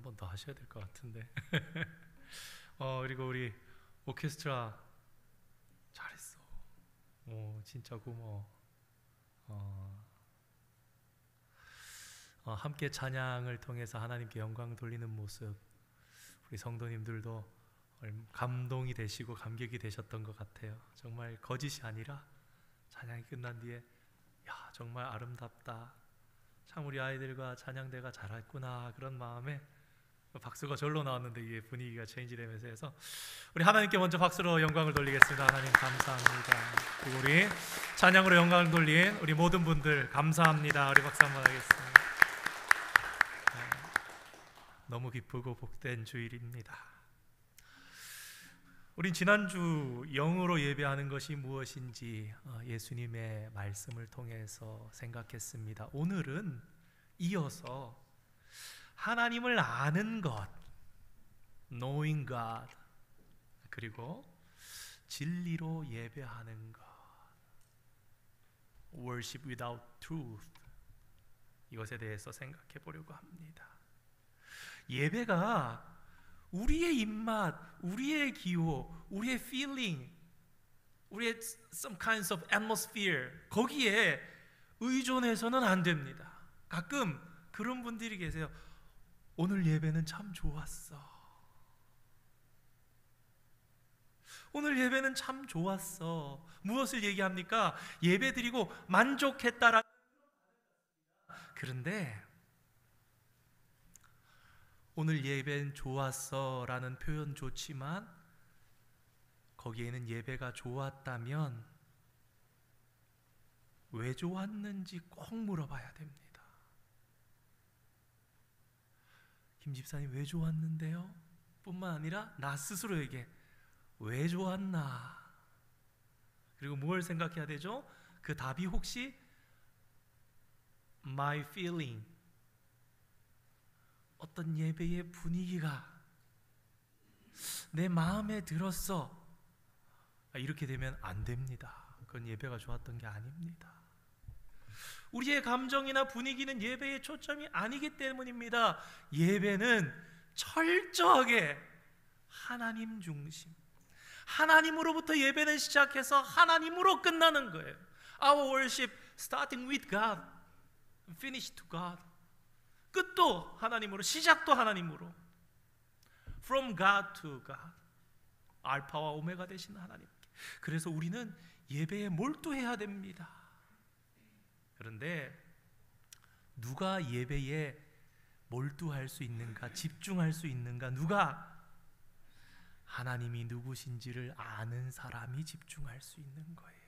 번 더 하셔야 될 것 같은데. 그리고 우리 오케스트라 잘했어. 진짜 고마워. 함께 찬양을 통해서 하나님께 영광 돌리는 모습, 우리 성도님들도 감동이 되시고 감격이 되셨던 것 같아요. 정말 거짓이 아니라 찬양이 끝난 뒤에 야, 정말 아름답다, 참 우리 아이들과 찬양대가 잘했구나, 그런 마음에 박수가 절로 나왔는데 이게 분위기가 체인지되면서 해서 우리 하나님께 먼저 박수로 영광을 돌리겠습니다. 하나님 감사합니다. 그리고 우리 찬양으로 영광을 돌린 우리 모든 분들 감사합니다. 우리 박수 한번 하겠습니다. 너무 기쁘고 복된 주일입니다. 우린 지난주 영으로 예배하는 것이 무엇인지 예수님의 말씀을 통해서 생각했습니다. 오늘은 이어서 하나님을 아는 것, knowing God, 그리고 진리로 예배하는 것, worship without truth, 이것에 대해서 생각해 보려고 합니다. 예배가 우리의 입맛, 우리의 기호, 우리의 feeling, 우리의 some kinds of atmosphere, 거기에 의존해서는 안 됩니다. 가끔 그런 분들이 계세요. 오늘 예배는 참 좋았어. 오늘 예배는 참 좋았어. 무엇을 얘기합니까? 예배 드리고 만족했다라는. 그런데 오늘 예배는 좋았어 라는 표현 좋지만 거기에는 예배가 좋았다면 왜 좋았는지 꼭 물어봐야 됩니다. 김 집사님 왜 좋았는데요? 뿐만 아니라 나 스스로에게 왜 좋았나? 그리고 뭘 생각해야 되죠? 그 답이 혹시 my feeling, 어떤 예배의 분위기가 내 마음에 들었어, 이렇게 되면 안 됩니다. 그건 예배가 좋았던 게 아닙니다. 우리의 감정이나 분위기는 예배의 초점이 아니기 때문입니다. 예배는 철저하게 하나님 중심, 하나님으로부터 예배는 시작해서 하나님으로 끝나는 거예요. Our worship starting with God, finish to God. 끝도 하나님으로, 시작도 하나님으로. From God to God. 알파와 오메가 되신 하나님께. 그래서 우리는 예배에 몰두해야 됩니다. 그런데 누가 예배에 몰두할 수 있는가, 집중할 수 있는가? 누가? 하나님이 누구신지를 아는 사람이 집중할 수 있는 거예요.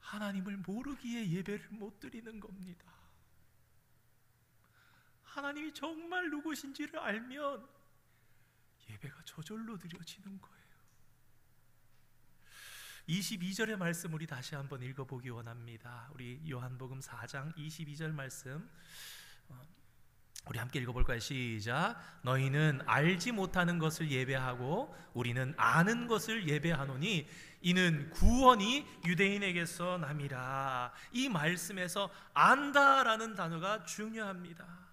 하나님을 모르기에 예배를 못 드리는 겁니다. 하나님이 정말 누구신지를 알면 예배가 저절로 드려지는 거예요. 22절의 말씀 우리 다시 한번 읽어보기 원합니다. 우리 요한복음 4장 22절 말씀 우리 함께 읽어볼까요? 시작. 너희는 알지 못하는 것을 예배하고 우리는 아는 것을 예배하노니 이는 구원이 유대인에게서 남이라. 이 말씀에서 안다라는 단어가 중요합니다.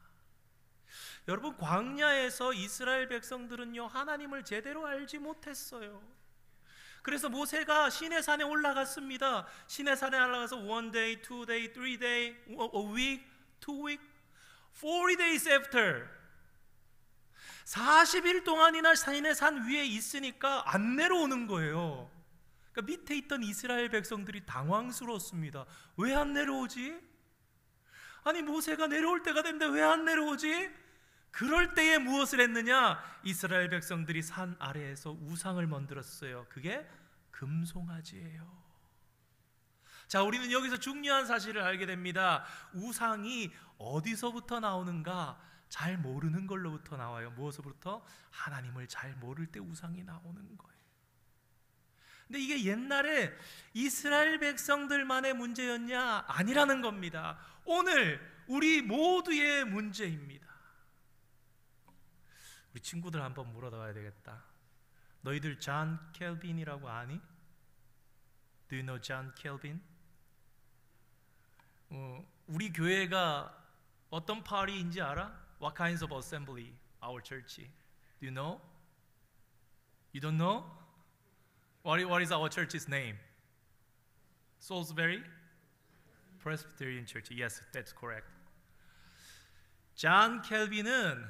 여러분, 광야에서 이스라엘 백성들은요, 하나님을 제대로 알지 못했어요. 그래서 모세가 시내산에 올라갔습니다. 시내산에 올라가서 one day, two day, three day, a week, 2 week, 40 days after 40일 동안이나 시내산 위에 있으니까 안 내려오는 거예요. 그러니까 밑에 있던 이스라엘 백성들이 당황스러웠습니다. 왜 안 내려오지? 아니, 모세가 내려올 때가 됐는데 왜 안 내려오지? 그럴 때에 무엇을 했느냐? 이스라엘 백성들이 산 아래에서 우상을 만들었어요. 그게 금송아지예요. 자, 우리는 여기서 중요한 사실을 알게 됩니다. 우상이 어디서부터 나오는가? 잘 모르는 걸로부터 나와요. 무엇으로부터? 하나님을 잘 모를 때 우상이 나오는 거예요. 근데 이게 옛날에 이스라엘 백성들만의 문제였냐? 아니라는 겁니다. 오늘 우리 모두의 문제입니다. 우리 친구들 한번 물어봐야 되겠다. 너희들 존 켈빈이라고 아니? Do you know John Calvin? 우리 교회가 어떤 party인지 알아? What kinds of assembly our church? Do you know? You don't know? What is our church's name? Salisbury Presbyterian Church. Yes, that's correct. 존 켈빈은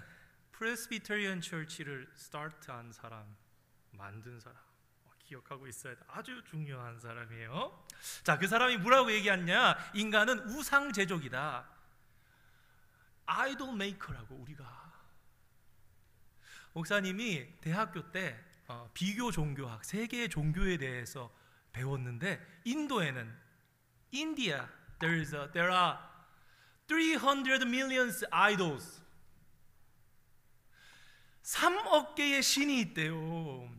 프레스비테리언 처치를 스타트한 사람, 만든 사람. 기억하고 있어야 돼. 아주 중요한 사람이에요. 자, 그 사람이 뭐라고 얘기했냐? 인간은 우상 제조기다. 아이돌 메이커라고. 우리가 목사님이 대학교 때 비교 종교학, 세계의 종교에 대해서 배웠는데 인도에는 India there are 300 million idols. 3억 개의 신이 있대요.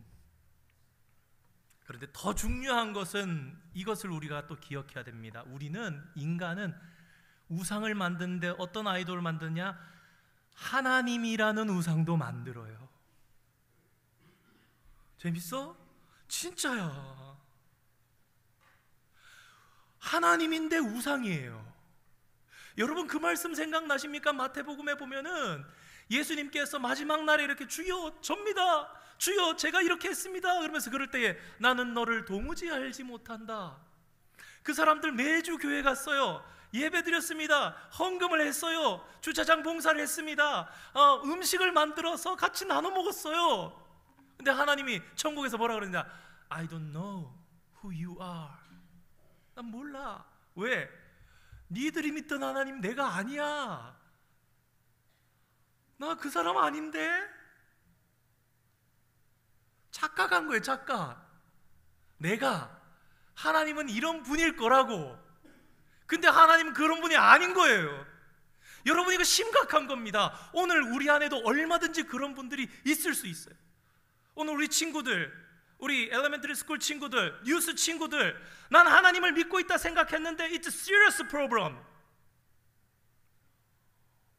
그런데 더 중요한 것은 이것을 우리가 또 기억해야 됩니다. 인간은 우상을 만드는데 어떤 아이돌을 만드냐? 하나님이라는 우상도 만들어요. 재밌어? 진짜야. 하나님인데 우상이에요. 여러분 그 말씀 생각나십니까? 마태복음에 보면은 예수님께서 마지막 날에 이렇게 주여 접니다. 주여 제가 이렇게 했습니다. 그러면서 그럴 때에 나는 너를 도무지 알지 못한다. 그 사람들 매주 교회 갔어요. 예배 드렸습니다. 헌금을 했어요. 주차장 봉사를 했습니다. 음식을 만들어서 같이 나눠 먹었어요. 근데 하나님이 천국에서 뭐라 그러냐? I don't know who you are. 난 몰라. 왜? 니들이 믿던 하나님 내가 아니야. 나 그 사람 아닌데? 착각한 거예요. 착각. 내가 하나님은 이런 분일 거라고. 근데 하나님은 그런 분이 아닌 거예요. 여러분 이거 심각한 겁니다. 오늘 우리 안에도 얼마든지 그런 분들이 있을 수 있어요. 오늘 우리 친구들, 우리 엘레멘터리 스쿨 친구들, 뉴스 친구들, 난 하나님을 믿고 있다 생각했는데 It's a serious problem.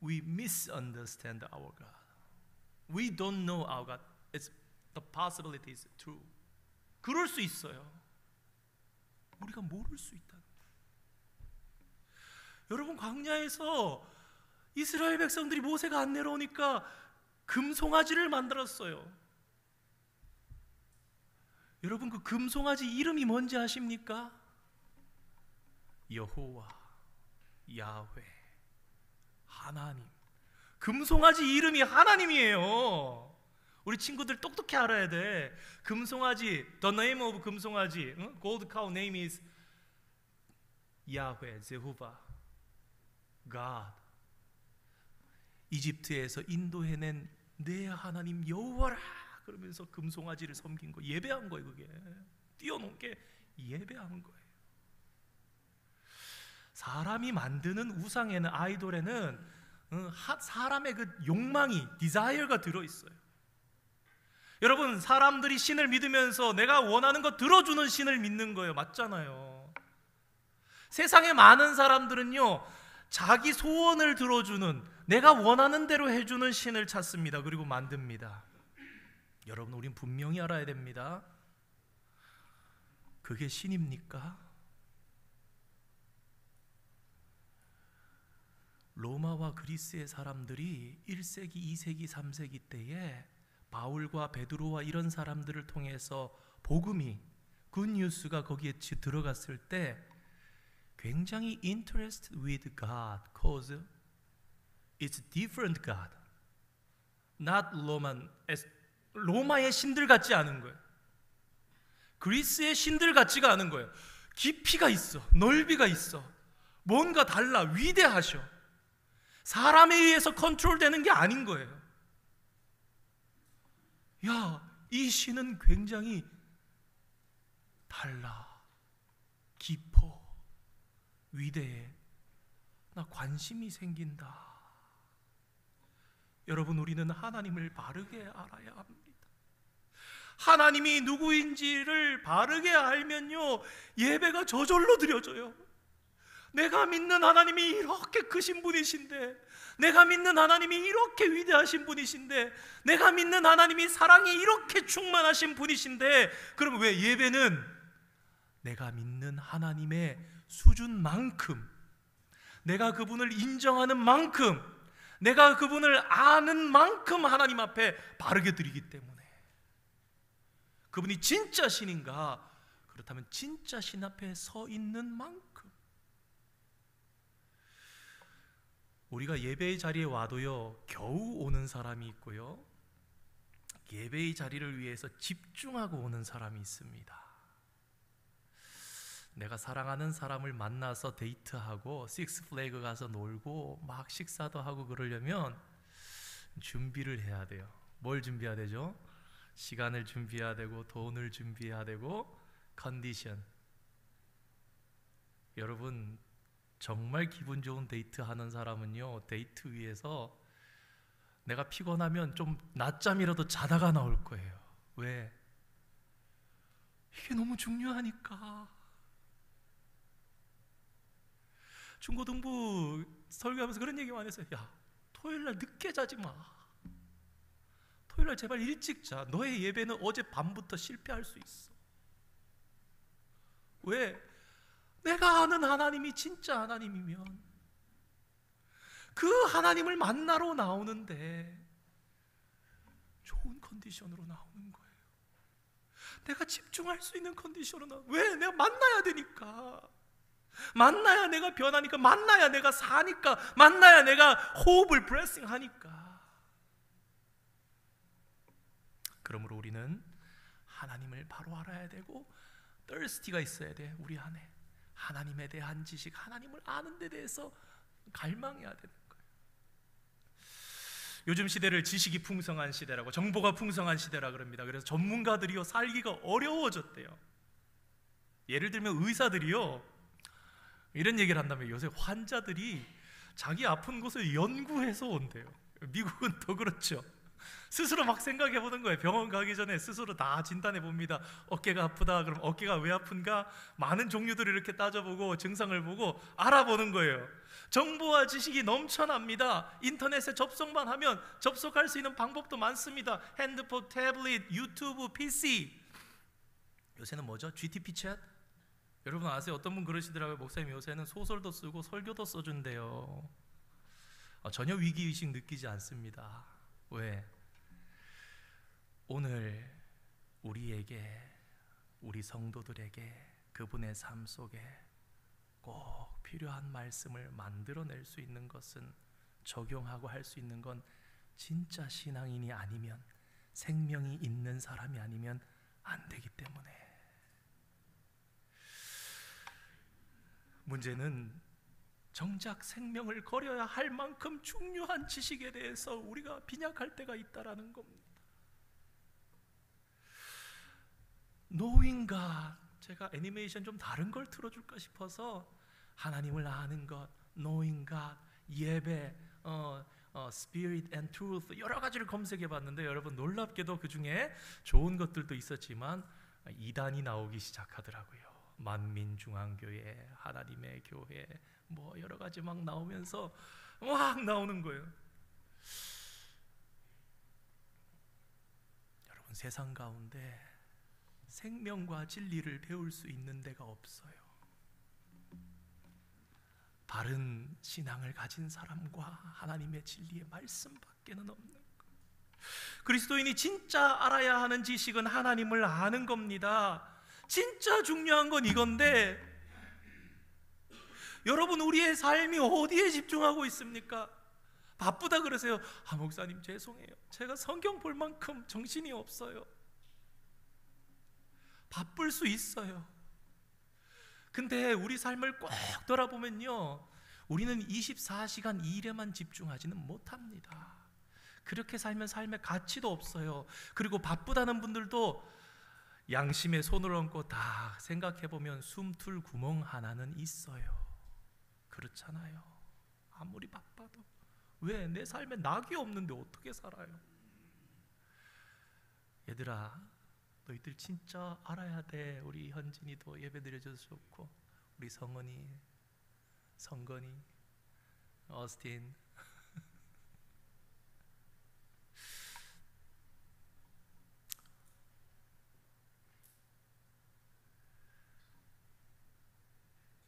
We misunderstand our God. We don't know our God. The possibility is true. 그럴 수 있어요. 우리가 모를 수 있다. 여러분 광야에서 이스라엘 백성들이 모세가 안 내려오니까 금송아지를 만들었어요. 여러분 그 금송아지 이름이 뭔지 아십니까? 여호와, 야훼, 하나님. 금송아지 이름이 하나님이에요. 우리 친구들 똑똑히 알아야 돼. 금송아지, the name of 금송아지, gold cow name is 야훼, 제호바, God. 이집트에서 인도해낸 내 하나님 여호와라 그러면서 금송아지를 섬긴 거, 예배한 거예요. 그게 뛰어놓은 게 예배한 거예요. 사람이 만드는 우상에는, 아이돌에는 사람의 그 욕망이, 디자이어가 들어있어요. 여러분 사람들이 신을 믿으면서 내가 원하는 거 들어주는 신을 믿는 거예요. 맞잖아요. 세상에 많은 사람들은요 자기 소원을 들어주는, 내가 원하는 대로 해주는 신을 찾습니다. 그리고 만듭니다. 여러분 우린 분명히 알아야 됩니다. 그게 신입니까? 로마와 그리스의 사람들이 1세기, 2세기, 3세기 때에 바울과 베드로와 이런 사람들을 통해서 복음이, 굿뉴스가 거기에 들어갔을 때 굉장히 interested with God cause it's different God. not Roman, 로마의 신들 같지 않은 거예요. 그리스의 신들 같지가 않은 거예요. 깊이가 있어, 넓이가 있어, 뭔가 달라, 위대하셔. 사람에 의해서 컨트롤되는 게 아닌 거예요. 야, 이 신은 굉장히 달라, 깊어, 위대해. 나 관심이 생긴다. 여러분 우리는 하나님을 바르게 알아야 합니다. 하나님이 누구인지를 바르게 알면요 예배가 저절로 드려져요. 내가 믿는 하나님이 이렇게 크신 분이신데, 내가 믿는 하나님이 이렇게 위대하신 분이신데, 내가 믿는 하나님이 사랑이 이렇게 충만하신 분이신데, 그럼 왜 예배는 내가 믿는 하나님의 수준만큼, 내가 그분을 인정하는 만큼, 내가 그분을 아는 만큼 하나님 앞에 바르게 드리기 때문에. 그분이 진짜 신인가? 그렇다면 진짜 신 앞에 서 있는 만큼. 우리가 예배의 자리에 와도요, 겨우 오는 사람이 있고요, 예배의 자리를 위해서 집중하고 오는 사람이 있습니다. 내가 사랑하는 사람을 만나서 데이트하고 식스플래그 가서 놀고 막 식사도 하고 그러려면 준비를 해야 돼요. 뭘 준비해야 되죠? 시간을 준비해야 되고, 돈을 준비해야 되고, 컨디션. 여러분, 정말 기분 좋은 데이트 하는 사람은요, 데이트 위에서 내가 피곤하면 좀 낮잠이라도 자다가 나올 거예요. 왜? 이게 너무 중요하니까. 중고등부 설교하면서 그런 얘기 많이 했어요. 야, 토요일날 늦게 자지 마. 토요일날 제발 일찍 자. 너의 예배는 어제 밤부터 실패할 수 있어. 왜? 내가 아는 하나님이 진짜 하나님이면 그 하나님을 만나러 나오는데 좋은 컨디션으로 나오는 거예요. 내가 집중할 수 있는 컨디션으로 왜? 내가 만나야 되니까. 만나야 내가 변하니까, 만나야 내가 사니까, 만나야 내가 호흡을 브레싱하니까. 그러므로 우리는 하나님을 바로 알아야 되고, thirsty가 있어야 돼. 우리 안에 하나님에 대한 지식, 하나님을 아는 데 대해서 갈망해야 되는 거예요. 요즘 시대를 지식이 풍성한 시대라고, 정보가 풍성한 시대라 그럽니다. 그래서 전문가들이요, 살기가 어려워졌대요. 예를 들면 의사들이요, 이런 얘기를 한다면 요새 환자들이 자기 아픈 곳을 연구해서 온대요. 미국은 더 그렇죠. 스스로 막 생각해 보는 거예요. 병원 가기 전에 스스로 다 진단해 봅니다. 어깨가 아프다. 그럼 어깨가 왜 아픈가? 많은 종류들을 이렇게 따져보고 증상을 보고 알아보는 거예요. 정보와 지식이 넘쳐납니다. 인터넷에 접속만 하면 접속할 수 있는 방법도 많습니다. 핸드폰, 태블릿, 유튜브, PC. 요새는 뭐죠? GTP 챗? 여러분 아세요? 어떤 분 그러시더라고요. 목사님 요새는 소설도 쓰고 설교도 써준대요. 전혀 위기의식 느끼지 않습니다. 왜? 오늘 우리에게, 우리 성도들에게 그분의 삶 속에 꼭 필요한 말씀을 만들어낼 수 있는 것은, 적용하고 할 수 있는 건 진짜 신앙인이 아니면, 생명이 있는 사람이 아니면 안 되기 때문에. 문제는 정작 생명을 걸어야 할 만큼 중요한 지식에 대해서 우리가 빈약할 때가 있다라는 겁니다. Knowing God, 제가 애니메이션 좀 다른 걸 틀어줄까 싶어서 하나님을 아는 것, Knowing God, 예배, Spirit and Truth 여러 가지를 검색해봤는데, 여러분 놀랍게도 그 중에 좋은 것들도 있었지만 이단이 나오기 시작하더라고요. 만민중앙교회, 하나님의 교회, 뭐 여러 가지 막 나오면서 막 나오는 거예요. 여러분 세상 가운데 생명과 진리를 배울 수 있는 데가 없어요. 바른 신앙을 가진 사람과 하나님의 진리의 말씀밖에는 없는 거예요. 그리스도인이 진짜 알아야 하는 지식은 하나님을 아는 겁니다. 진짜 중요한 건 이건데, 여러분 우리의 삶이 어디에 집중하고 있습니까? 바쁘다 그러세요. 목사님 죄송해요, 제가 성경 볼 만큼 정신이 없어요. 바쁠 수 있어요. 근데 우리 삶을 꼭 돌아보면요, 우리는 24시간 일에만 집중하지는 못합니다. 그렇게 살면 삶의 가치도 없어요. 그리고 바쁘다는 분들도 양심에 손을 얹고 다 생각해보면 숨틀 구멍 하나는 있어요. 그렇잖아요. 아무리 바빠도. 왜? 내 삶에 낙이 없는데 어떻게 살아요? 얘들아, 너희들 진짜 알아야 돼. 우리 현진이도 예배 드려줘서 좋고, 우리 성은이, 성건이, 어스틴,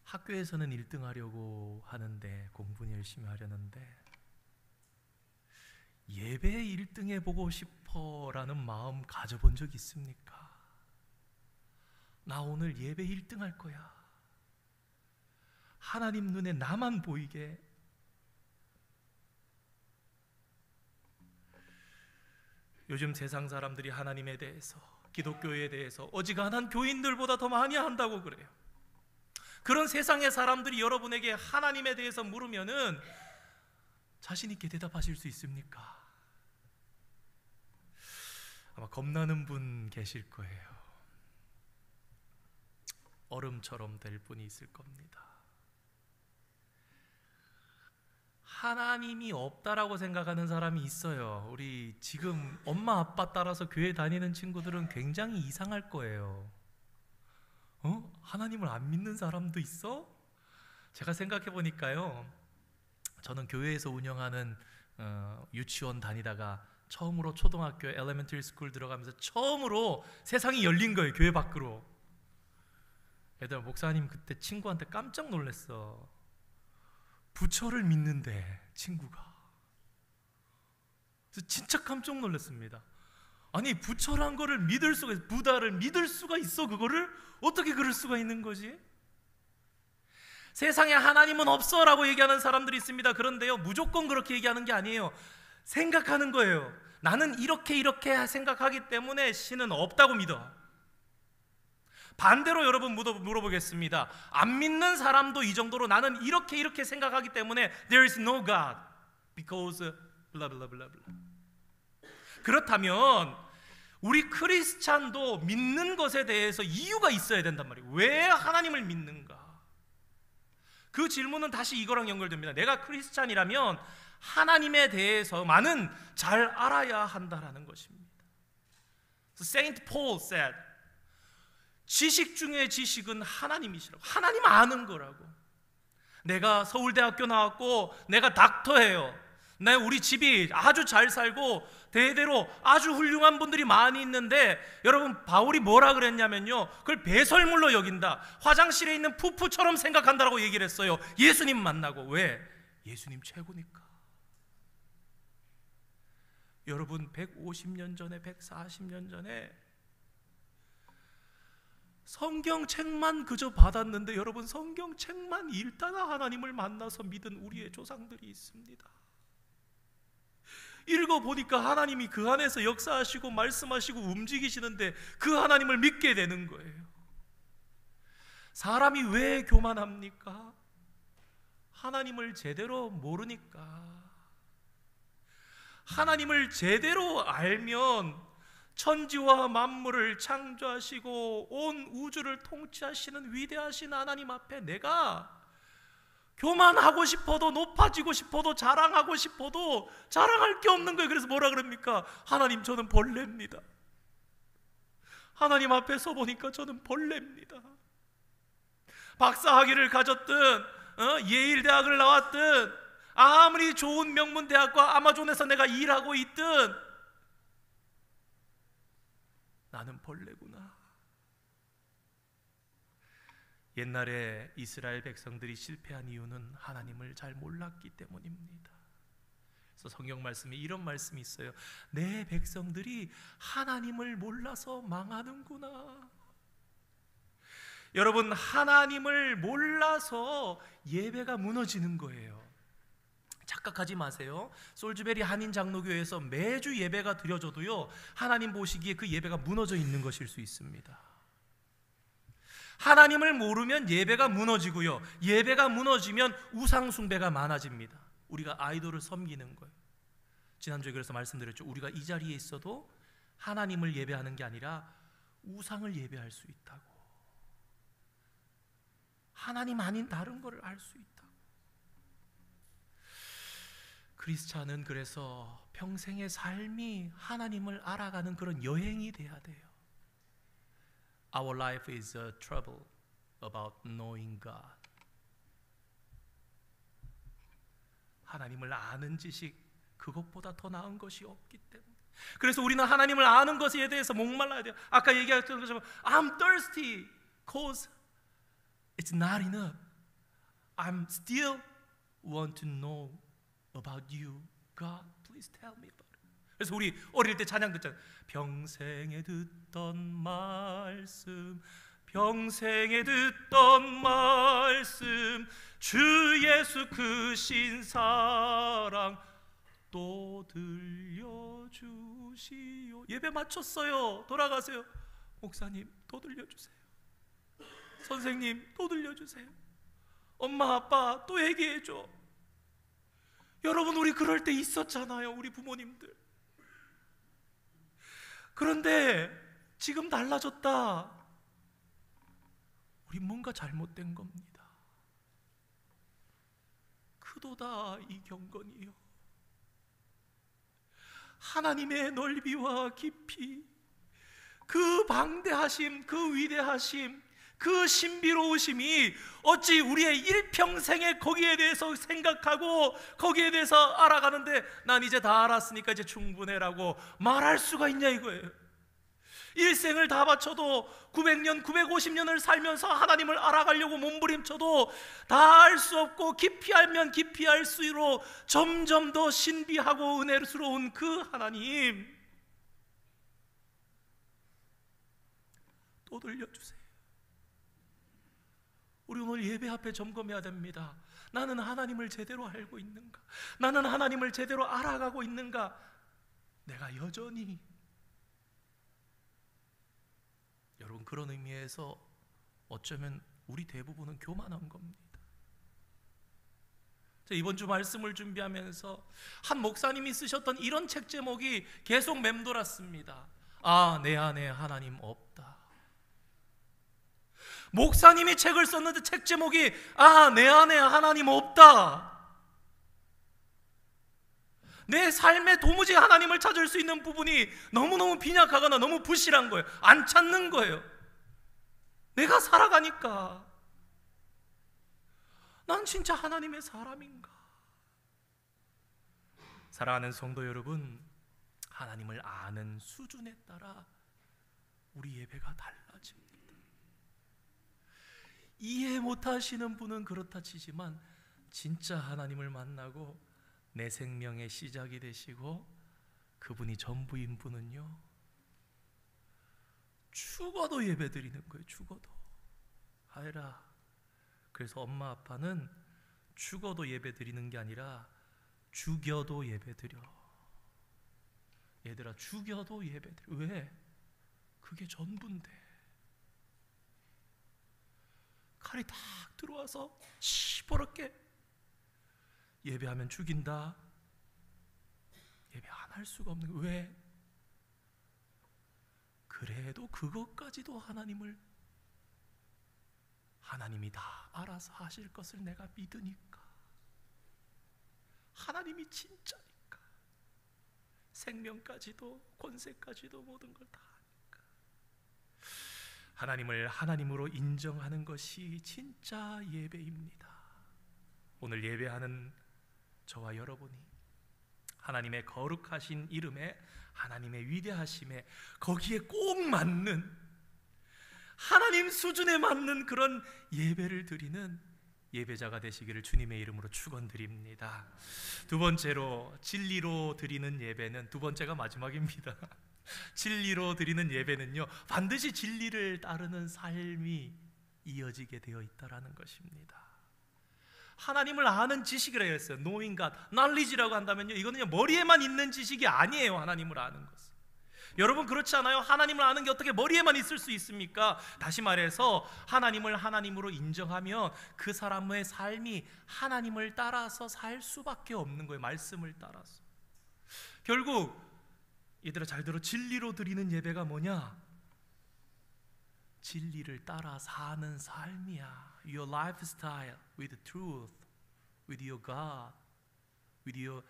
학교에서는 1등 하려고 하는데, 공부는 열심히 하려는데, 예배 1등 해보고 싶어라는 마음 가져본 적 있습니까? 나 오늘 예배 1등 할 거야. 하나님 눈에 나만 보이게. 요즘 세상 사람들이 하나님에 대해서, 기독교에 대해서 어지간한 교인들보다 더 많이 한다고 그래요. 그런 세상의 사람들이 여러분에게 하나님에 대해서 물으면은 자신 있게 대답하실 수 있습니까? 아마 겁나는 분 계실 거예요. 얼음처럼 될 분이 있을 겁니다. 하나님이 없다라고 생각하는 사람이 있어요. 우리 지금 엄마 아빠 따라서 교회 다니는 친구들은 굉장히 이상할 거예요. 하나님을 안 믿는 사람도 있어? 제가 생각해 보니까요, 저는 교회에서 운영하는 유치원 다니다가 처음으로 초등학교 엘레멘터리 스쿨 들어가면서 처음으로 세상이 열린 거예요. 교회 밖으로. 얘들아, 목사님 그때 친구한테 깜짝 놀랐어. 부처를 믿는데, 친구가. 그래서 진짜 깜짝 놀랐습니다. 아니, 부처란 거를 믿을 수가 있어. 부다를 믿을 수가 있어. 그거를 어떻게 그럴 수가 있는 거지? 세상에 하나님은 없어 라고 얘기하는 사람들이 있습니다. 그런데요, 무조건 그렇게 얘기하는 게 아니에요. 생각하는 거예요. 나는 이렇게 생각하기 때문에 신은 없다고 믿어. 반대로 여러분 물어보겠습니다. 안 믿는 사람도 이 정도로 나는 이렇게 생각하기 때문에 There is no God because blah blah blah blah. 그렇다면 우리 크리스찬도 믿는 것에 대해서 이유가 있어야 된단 말이에요. 왜 하나님을 믿는가? 그 질문은 다시 이거랑 연결됩니다. 내가 크리스찬이라면 하나님에 대해서만은 잘 알아야 한다라는 것입니다. So Saint Paul said, 지식 중에 지식은 하나님이시라고. 하나님 아는 거라고. 내가 서울대학교 나왔고 내가 닥터예요. 우리 집이 아주 잘 살고 대대로 아주 훌륭한 분들이 많이 있는데, 여러분 바울이 뭐라 그랬냐면요, 그걸 배설물로 여긴다. 화장실에 있는 푸푸처럼 생각한다라고 얘기를 했어요. 예수님 만나고. 왜? 예수님 최고니까. 여러분 150년 전에 140년 전에 성경책만 그저 받았는데, 여러분 성경책만 읽다가 하나님을 만나서 믿은 우리의 조상들이 있습니다. 읽어보니까 하나님이 그 안에서 역사하시고 말씀하시고 움직이시는데 그 하나님을 믿게 되는 거예요. 사람이 왜 교만합니까? 하나님을 제대로 모르니까. 하나님을 제대로 알면 천지와 만물을 창조하시고 온 우주를 통치하시는 위대하신 하나님 앞에 내가 교만하고 싶어도, 높아지고 싶어도, 자랑하고 싶어도 자랑할 게 없는 거예요. 그래서 뭐라 그럽니까? 하나님, 저는 벌레입니다. 하나님 앞에 서보니까 저는 벌레입니다. 박사학위를 가졌든 예일대학을 나왔든 아무리 좋은 명문대학과 아마존에서 내가 일하고 있든 나는 벌레구나. 옛날에 이스라엘 백성들이 실패한 이유는 하나님을 잘 몰랐기 때문입니다. 그래서 성경 말씀에 이런 말씀이 있어요. 내 백성들이 하나님을 몰라서 망하는구나. 여러분, 하나님을 몰라서 예배가 무너지는 거예요. 착각하지 마세요. 솔즈베리 한인 장로교회에서 매주 예배가 드려져도요, 하나님 보시기에 그 예배가 무너져 있는 것일 수 있습니다. 하나님을 모르면 예배가 무너지고요, 예배가 무너지면 우상 숭배가 많아집니다. 우리가 아이돌을 섬기는 거예요. 지난주에 그래서 말씀드렸죠. 우리가 이 자리에 있어도 하나님을 예배하는 게 아니라 우상을 예배할 수 있다고. 하나님 아닌 다른 거를 알 수 있다고. 크리스찬은 그래서 평생의 삶이 하나님을 알아가는 그런 여행이 돼야 돼요. Our life is a trouble about knowing God. 하나님을 아는 지식, 그것보다 더 나은 것이 없기 때문에. 그래서 우리는 하나님을 아는 것에 대해서 목말라야 돼요. 아까 얘기했던 것처럼 I'm thirsty because it's not enough. I'm still want to know about you. God, please tell me about it. 그래서 우리 어릴 때 찬양 듣잖아요. 평생에 듣던 말씀, 평생에 듣던 말씀, 주 예수 크신 사랑 또 들려주시오. 예배 마쳤어요. 돌아가세요. 목사님 또 들려주세요. 선생님 또 들려주세요. 엄마 아빠 또 얘기해줘. 여러분, 우리 그럴 때 있었잖아요. 우리 부모님들. 그런데 지금 달라졌다. 우리 뭔가 잘못된 겁니다. 크도다 이 경건이요. 하나님의 넓이와 깊이, 그 방대하심, 그 위대하심, 그 신비로우심이 어찌 우리의 일평생에 거기에 대해서 생각하고 거기에 대해서 알아가는데 난 이제 다 알았으니까 이제 충분해라고 말할 수가 있냐 이거예요. 일생을 다 바쳐도 900년, 950년을 살면서 하나님을 알아가려고 몸부림쳐도 다 알 수 없고 깊이 알면 깊이 알수록 점점 더 신비하고 은혜스러운 그 하나님 또 들려주세요. 우리 오늘 예배 앞에 점검해야 됩니다. 나는 하나님을 제대로 알고 있는가? 나는 하나님을 제대로 알아가고 있는가? 내가 여전히, 여러분, 그런 의미에서 어쩌면 우리 대부분은 교만한 겁니다. 이번 주 말씀을 준비하면서 한 목사님이 쓰셨던 이런 책 제목이 계속 맴돌았습니다. 아, 내 안에 하나님 없다. 목사님이 책을 썼는데 책 제목이 아, 내 안에 하나님 없다. 내 삶에 도무지 하나님을 찾을 수 있는 부분이 너무너무 빈약하거나 너무 부실한 거예요. 안 찾는 거예요. 내가 살아가니까 난 진짜 하나님의 사람인가? 사랑하는 성도 여러분, 하나님을 아는 수준에 따라 우리 예배가 달라집니다. 이해 못하시는 분은 그렇다 치지만 진짜 하나님을 만나고 내 생명의 시작이 되시고 그분이 전부인 분은요, 죽어도 예배드리는 거예요. 죽어도. 하이라. 그래서 엄마 아빠는 죽어도 예배드리는 게 아니라 죽여도 예배드려. 얘들아, 죽여도 예배드려. 왜? 그게 전부인데. 칼이 딱 들어와서 시퍼렇게 예배하면 죽인다. 예배 안 할 수가 없는 거예요. 왜? 그래도 그것까지도 하나님이 다 알아서 하실 것을 내가 믿으니까. 하나님이 진짜니까. 생명까지도 권세까지도 모든 걸 다 하니까. 하나님을 하나님으로 인정하는 것이 진짜 예배입니다. 오늘 예배하는 저와 여러분이 하나님의 거룩하신 이름에, 하나님의 위대하심에 거기에 꼭 맞는, 하나님 수준에 맞는 그런 예배를 드리는 예배자가 되시기를 주님의 이름으로 축원드립니다. 두 번째로, 진리로 드리는 예배는, 두 번째가 마지막입니다. 진리로 드리는 예배는요, 반드시 진리를 따르는 삶이 이어지게 되어 있다라는 것입니다. 하나님을 아는 지식이라고 했어요. knowing God, knowledge라고 한다면요, 이거는 머리에만 있는 지식이 아니에요. 하나님을 아는 것은. 여러분, 그렇지 않아요? 하나님을 아는 게 어떻게 머리에만 있을 수 있습니까? 다시 말해서 하나님을 하나님으로 인정하면 그 사람의 삶이 하나님을 따라서 살 수밖에 없는 거예요. 말씀을 따라서. 결국 얘들아 잘 들어, 진리로 드리는 예배가 뭐냐? 진리를 따라 사는 삶이야. Your lifestyle with truth, with your God, with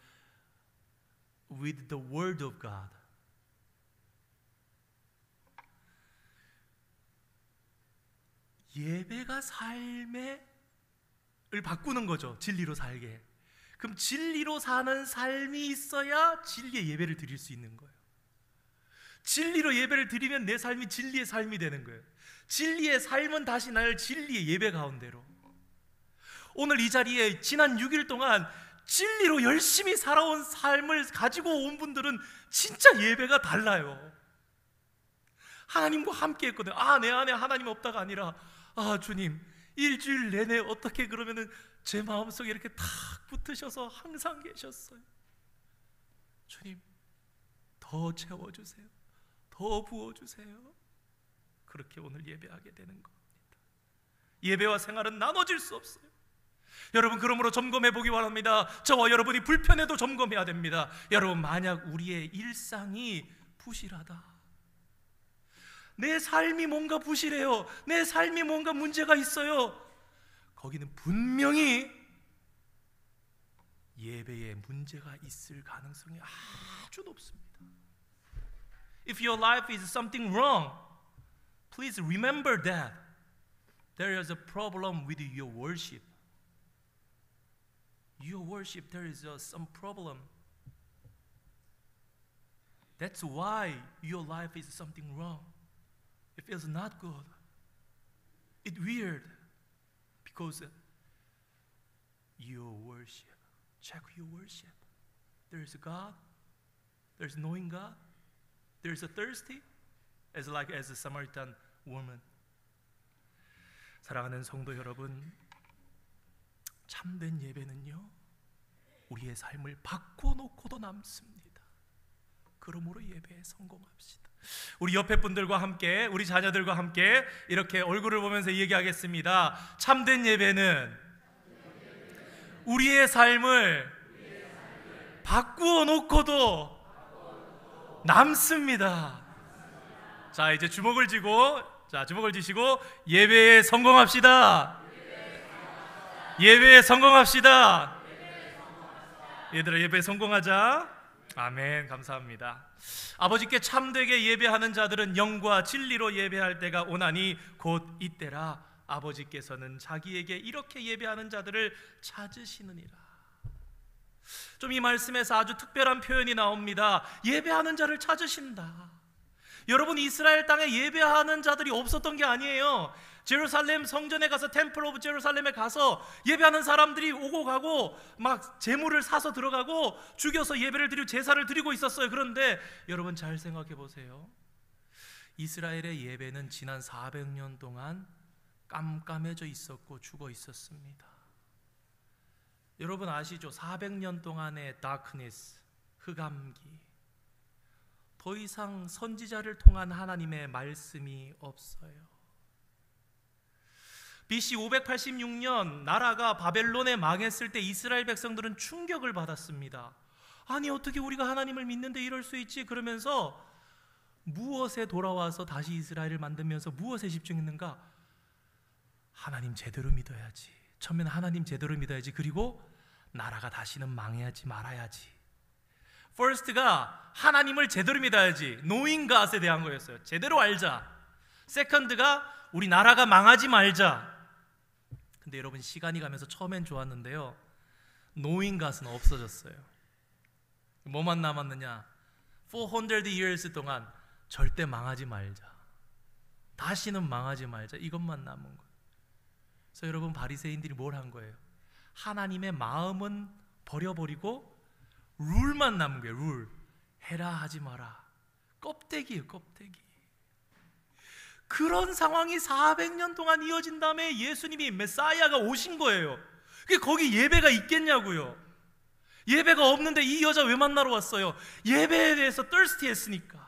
the Word of God. 예배가 삶을 바꾸는 거죠. 진리로 살게. 그럼 진리로 사는 삶이 있어야 진리의 예배를 드릴 수 있는 거예요. 진리로 예배를 드리면 내 삶이 진리의 삶이 되는 거예요. 진리의 삶은 다시 날 진리의 예배 가운데로. 오늘 이 자리에 지난 6일 동안 진리로 열심히 살아온 삶을 가지고 온 분들은 진짜 예배가 달라요. 하나님과 함께 했거든. 내 안에 하나님 없다가 아니라 주님 일주일 내내 어떻게 그러면은 제 마음속에 이렇게 탁 붙으셔서 항상 계셨어요. 주님 더 채워주세요. 더 부어주세요. 그렇게 오늘 예배하게 되는 겁니다. 예배와 생활은 나눠질 수 없어요. 여러분 그러므로 점검해 보기 바랍니다. 저와 여러분이 불편해도 점검해야 됩니다. 여러분 만약 우리의 일상이 부실하다, 내 삶이 뭔가 부실해요, 내 삶이 뭔가 문제가 있어요, 거기는 분명히 예배에 문제가 있을 가능성이 아주 높습니다. If your life is something wrong, please remember that there is a problem with your worship. Your worship, there is some problem. That's why your life is something wrong. It feels not good. It's weird because your worship. Check your worship. There is a God. There is knowing God. There is a thirsty, as a Samaritan woman. 사랑하는 성도 여러분, 참된 예배는요 우리의 삶을 바꿔놓고도 남습니다. 그러므로 예배에 성공합시다. 우리 옆에 분들과 함께, 우리 자녀들과 함께 이렇게 얼굴을 보면서 얘기하겠습니다. 참된 예배는 우리의 삶을 바꾸어 놓고도 남습니다. 자, 이제 주먹을 쥐고, 주먹을 쥐시고 예배에 성공합시다. 예배에 성공합시다. 얘들아, 예배에 성공하자. 아멘. 감사합니다. 아버지께 참되게 예배하는 자들은 영과 진리로 예배할 때가 오나니 곧 이때라. 아버지께서는 자기에게 이렇게 예배하는 자들을 찾으시느니라. 좀 이 말씀에서 아주 특별한 표현이 나옵니다. 예배하는 자를 찾으신다. 여러분, 이스라엘 땅에 예배하는 자들이 없었던 게 아니에요. 제루살렘 성전에 가서, 템플 오브 제루살렘에 가서 예배하는 사람들이 오고 가고 막 제물을 사서 들어가고 죽여서 예배를 드리고 제사를 드리고 있었어요. 그런데 여러분 잘 생각해 보세요. 이스라엘의 예배는 지난 400년 동안 깜깜해져 있었고 죽어 있었습니다. 여러분 아시죠? 400년 동안의 darkness, 흑암기. 더 이상 선지자를 통한 하나님의 말씀이 없어요. BC 586년 나라가 바벨론에 망했을 때 이스라엘 백성들은 충격을 받았습니다. 아니 어떻게 우리가 하나님을 믿는데 이럴 수 있지? 그러면서 무엇에 돌아와서 다시 이스라엘을 만들면서 무엇에 집중했는가? 하나님 제대로 믿어야지. 처음에는 하나님 제대로 믿어야지. 그리고 나라가 다시는 망해야지 말아야지. First가 하나님을 제대로 믿어야지, knowing God에 대한 거였어요. 제대로 알자. Second가 우리 나라가 망하지 말자. 근데 여러분 시간이 가면서 처음엔 좋았는데요, knowing God은 없어졌어요. 뭐만 남았느냐? 400 years 동안 절대 망하지 말자, 다시는 망하지 말자, 이것만 남은 거예요. 그래서 여러분 바리새인들이 뭘 한 거예요? 하나님의 마음은 버려버리고 룰만 남은 거예요. 룰. 해라 하지 마라. 껍데기예요, 껍데기. 그런 상황이 400년 동안 이어진 다음에 예수님이 메사야가 오신 거예요. 그게 거기 예배가 있겠냐고요. 예배가 없는데 이 여자 왜 만나러 왔어요? 예배에 대해서 thirsty 했으니까.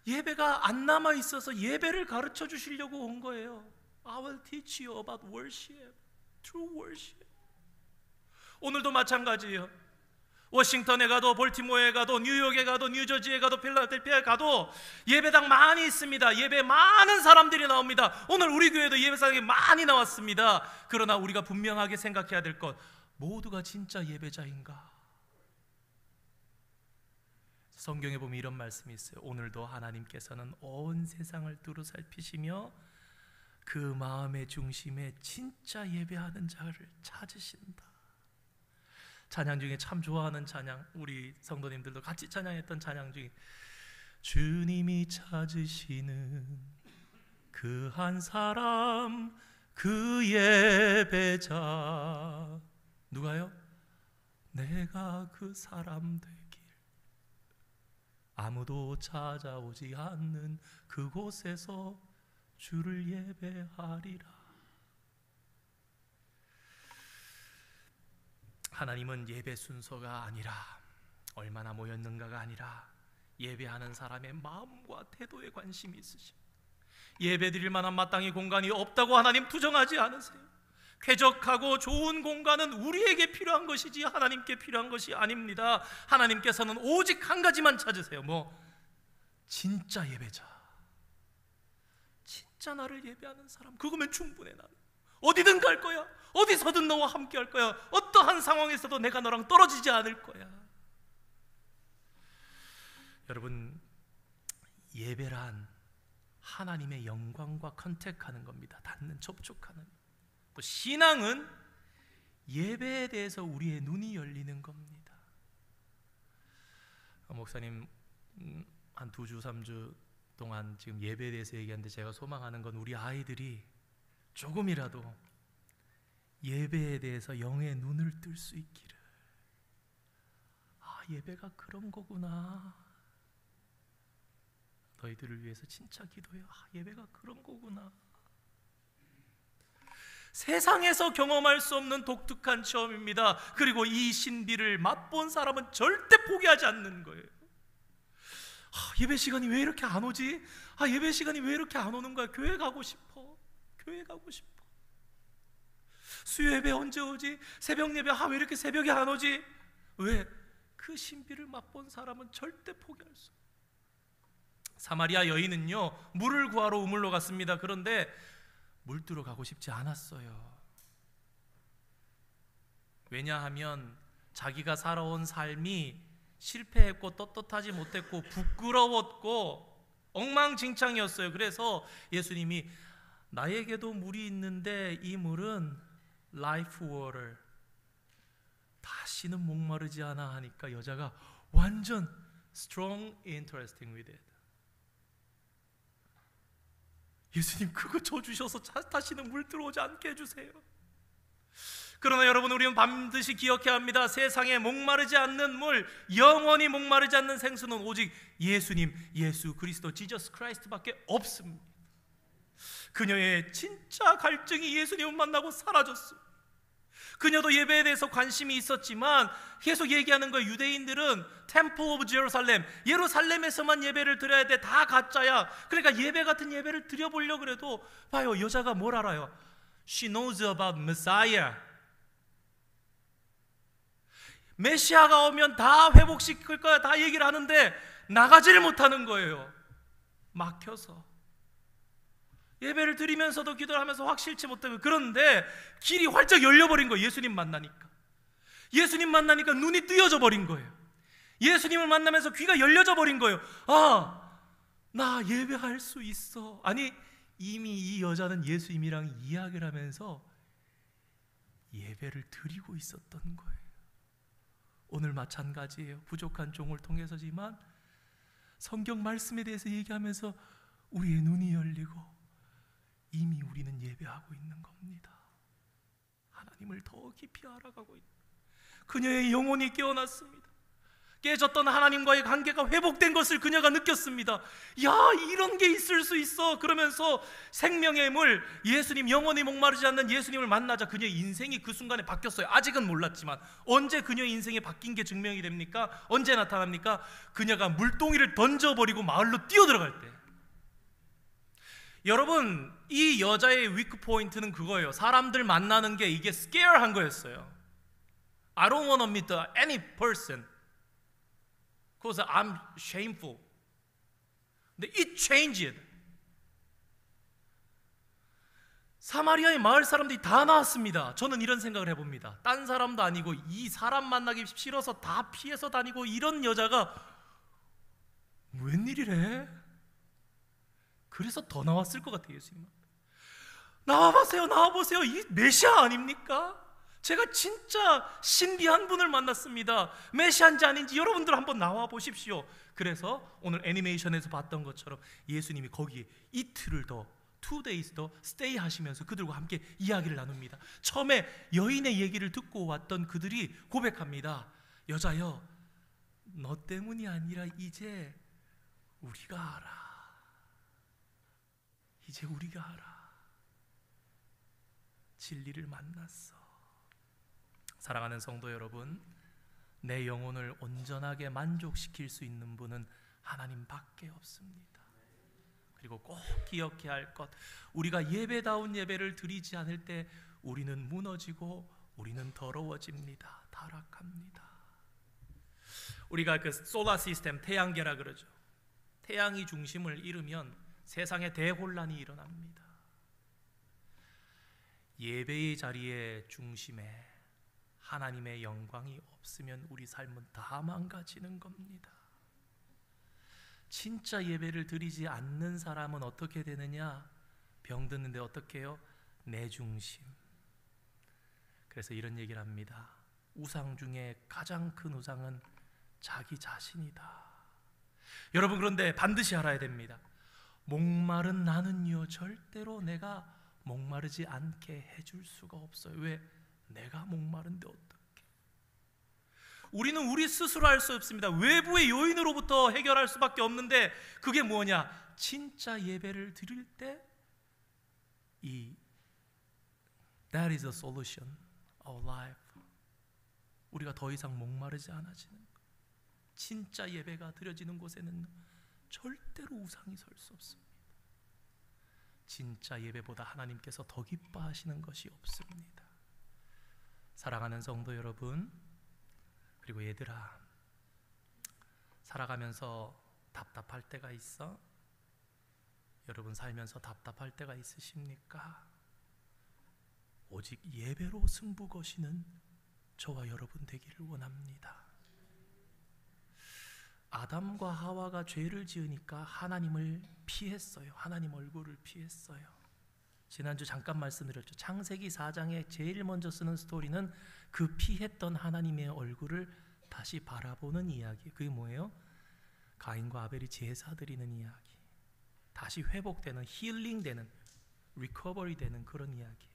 예배가 안 남아 있어서 예배를 가르쳐 주시려고 온 거예요. I will teach you about worship, true worship. 오늘도 마찬가지예요. 워싱턴에 가도, 볼티모어에 가도, 뉴욕에 가도, 뉴저지에 가도, 필라델피아에 가도 예배당 많이 있습니다. 예배에 많은 사람들이 나옵니다. 오늘 우리 교회도 예배당이 많이 나왔습니다. 그러나 우리가 분명하게 생각해야 될 것, 모두가 진짜 예배자인가? 성경에 보면 이런 말씀이 있어요. 오늘도 하나님께서는 온 세상을 두루 살피시며 그 마음의 중심에 진짜 예배하는 자를 찾으신다. 찬양 중에 참 좋아하는 찬양, 우리 성도님들도 같이 찬양했던 찬양 중에 주님이 찾으시는 그 한 사람, 그 예배자. 누가요? 내가 그 사람 되길. 아무도 찾아오지 않는 그곳에서 주를 예배하리라. 하나님은 예배 순서가 아니라 얼마나 모였는가가 아니라 예배하는 사람의 마음과 태도에 관심이 있으십니다. 예배드릴 만한 마땅히 공간이 없다고 하나님 투정하지 않으세요. 쾌적하고 좋은 공간은 우리에게 필요한 것이지 하나님께 필요한 것이 아닙니다. 하나님께서는 오직 한 가지만 찾으세요. 진짜 예배자, 진짜 나를 예배하는 사람. 그거면 충분해. 나는 어디든 갈 거야. 어디서든 너와 함께 할 거야. 어떠한 상황에서도 내가 너랑 떨어지지 않을 거야. 여러분, 예배란 하나님의 영광과 컨택하는 겁니다. 닿는, 접촉하는. 또 신앙은 예배에 대해서 우리의 눈이 열리는 겁니다. 목사님 한 2주 3주 동안 지금 예배에 대해서 얘기하는데 제가 소망하는 건 우리 아이들이 조금이라도 예배에 대해서 영의 눈을 뜰 수 있기를. 예배가 그런 거구나. 너희들을 위해서 진짜 기도해요. 예배가 그런 거구나. 세상에서 경험할 수 없는 독특한 체험입니다. 그리고 이 신비를 맛본 사람은 절대 포기하지 않는 거예요. 예배 시간이 왜 이렇게 안 오지? 예배 시간이 왜 이렇게 안 오는 거야? 교회 가고 싶어. 교회 가고 싶어. 수요 예배 언제 오지? 새벽 예배 왜 이렇게 새벽에 안 오지? 왜? 그 신비를 맛본 사람은 절대 포기할 수 없어요. 사마리아 여인은요, 물을 구하러 우물로 갔습니다. 그런데 물두러 가고 싶지 않았어요. 왜냐하면 자기가 살아온 삶이 실패했고 떳떳하지 못했고 부끄러웠고 엉망진창이었어요. 그래서 예수님이 나에게도 물이 있는데 이 물은 라이프 워터, 다시는 목마르지 않아 하니까 여자가 완전 strong interesting with it. 예수님 그거 줘주셔서 다시는 물 들어오지 않게 해주세요. 그러나 여러분, 우리는 반드시 기억해야 합니다. 세상에 목마르지 않는 물, 영원히 목마르지 않는 생수는 오직 예수님, 예수 그리스도, 지저스 크라이스트밖에 없습니다. 그녀의 진짜 갈증이 예수님을 만나고 사라졌어요. 그녀도 예배에 대해서 관심이 있었지만 계속 얘기하는 거예요. 유대인들은 템플 오브 제루살렘, 예루살렘에서만 예배를 드려야 돼. 다 가짜야. 그러니까 예배 같은 예배를 드려보려고 그래도 봐요, 여자가 뭘 알아요? She knows about Messiah. 메시아가 오면 다 회복시킬 거야, 다 얘기를 하는데 나가지를 못하는 거예요. 막혀서. 예배를 드리면서도 기도를 하면서 확실치 못하고. 그런데 길이 활짝 열려버린 거예요. 예수님 만나니까. 예수님 만나니까 눈이 뜨여져 버린 거예요. 예수님을 만나면서 귀가 열려져 버린 거예요. 나 예배할 수 있어. 아니, 이미 이 여자는 예수님이랑 이야기를 하면서 예배를 드리고 있었던 거예요. 오늘 마찬가지예요. 부족한 종을 통해서지만 성경 말씀에 대해서 얘기하면서 우리의 눈이 열리고 이미 우리는 예배하고 있는 겁니다. 하나님을 더 깊이 알아가고 있는. 그녀의 영혼이 깨어났습니다. 깨졌던 하나님과의 관계가 회복된 것을 그녀가 느꼈습니다. 야, 이런 게 있을 수 있어. 그러면서 생명의 물, 예수님, 영원히 목마르지 않는 예수님을 만나자 그녀의 인생이 그 순간에 바뀌었어요. 아직은 몰랐지만. 언제 그녀의 인생이 바뀐 게 증명이 됩니까? 언제 나타납니까? 그녀가 물동이를 던져버리고 마을로 뛰어들어갈 때. 여러분, 이 여자의 위크 포인트는 그거예요. 사람들 만나는 게 이게 scare한 거였어요. I don't want to meet any person because I'm shameful. 근데 it changed. 사마리아의 마을 사람들이 다 나왔습니다. 저는 이런 생각을 해봅니다. 딴 사람도 아니고 이 사람 만나기 싫어서 다 피해서 다니고 이런 여자가 웬일이래? 그래서 더 나왔을 것 같아요. 예수님, 나와보세요, 나와보세요. 이 메시아 아닙니까? 제가 진짜 신비한 분을 만났습니다. 메시아인지 아닌지 여러분들 한번 나와 보십시오. 그래서 오늘 애니메이션에서 봤던 것처럼 예수님이 거기에 이틀을 더 2 days 더 stay 하시면서 그들과 함께 이야기를 나눕니다. 처음에 여인의 얘기를 듣고 왔던 그들이 고백합니다. 여자여, 너 때문이 아니라 이제 우리가 알아. 이제 우리가 알아. 진리를 만났어. 사랑하는 성도 여러분, 내 영혼을 온전하게 만족시킬 수 있는 분은 하나님밖에 없습니다. 그리고 꼭 기억해야 할 것, 우리가 예배다운 예배를 드리지 않을 때 우리는 무너지고 우리는 더러워집니다. 타락합니다. 우리가 그 솔라 시스템, 태양계라 그러죠. 태양이 중심을 잃으면 세상에 대혼란이 일어납니다. 예배의 자리의 중심에 하나님의 영광이 없으면 우리 삶은 다 망가지는 겁니다. 진짜 예배를 드리지 않는 사람은 어떻게 되느냐? 병드는데 어떻게 해요? 내 중심. 그래서 이런 얘기를 합니다. 우상 중에 가장 큰 우상은 자기 자신이다. 여러분, 그런데 반드시 알아야 됩니다. 목마른 나는요, 절대로 내가 목마르지 않게 해줄 수가 없어요. 왜? 내가 목마른데 어떻게? 우리는 우리 스스로 할 수 없습니다. 외부의 요인으로부터 해결할 수밖에 없는데 그게 뭐냐? 진짜 예배를 드릴 때 That is the solution of life. 우리가 더 이상 목마르지 않아지는 것. 진짜 예배가 드려지는 곳에는 절대로 우상이 설 수 없습니다. 진짜 예배보다 하나님께서 더 기뻐하시는 것이 없습니다. 사랑하는 성도 여러분, 그리고 얘들아, 살아가면서 답답할 때가 있어? 여러분 살면서 답답할 때가 있으십니까? 오직 예배로 승부 거시는 저와 여러분 되기를 원합니다. 아담과 하와가 죄를 지으니까 하나님을 피했어요. 하나님 얼굴을 피했어요. 지난주 잠깐 말씀드렸죠. 창세기 4장에 제일 먼저 쓰는 스토리는 그 피했던 하나님의 얼굴을 다시 바라보는 이야기. 그게 뭐예요? 가인과 아벨이 제사 드리는 이야기. 다시 회복되는, 힐링되는, 리커버리 되는 그런 이야기.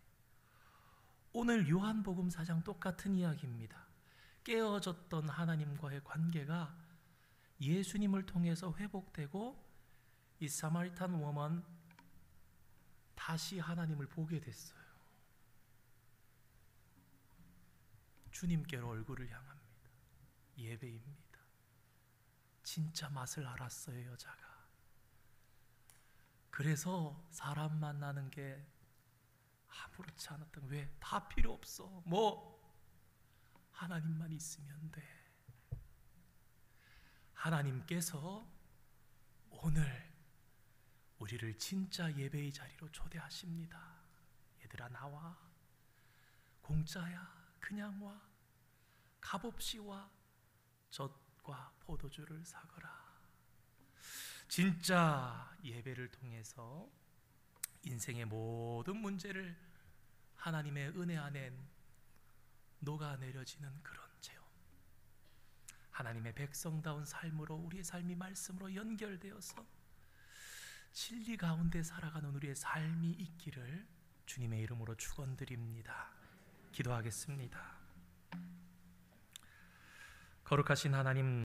오늘 요한복음 4장 똑같은 이야기입니다. 깨어졌던 하나님과의 관계가 예수님을 통해서 회복되고 이 사마리탄 워먼 다시 하나님을 보게 됐어요. 주님께로 얼굴을 향합니다. 예배입니다. 진짜 맛을 알았어요, 여자가. 그래서 사람 만나는 게 아무렇지 않았던, 왜? 다 필요 없어. 뭐 하나님만 있으면 돼. 하나님께서 오늘 우리를 진짜 예배의 자리로 초대하십니다. 얘들아, 나와. 공짜야. 그냥 와. 값없이 와. 젖과 포도주를 사거라. 진짜 예배를 통해서 인생의 모든 문제를 하나님의 은혜 안에 녹아내려지는 그런 체험. 하나님의 백성다운 삶으로, 우리의 삶이 말씀으로 연결되어서 진리 가운데 살아가는 우리의 삶이 있기를 주님의 이름으로 축원드립니다. 기도하겠습니다. 거룩하신 하나님,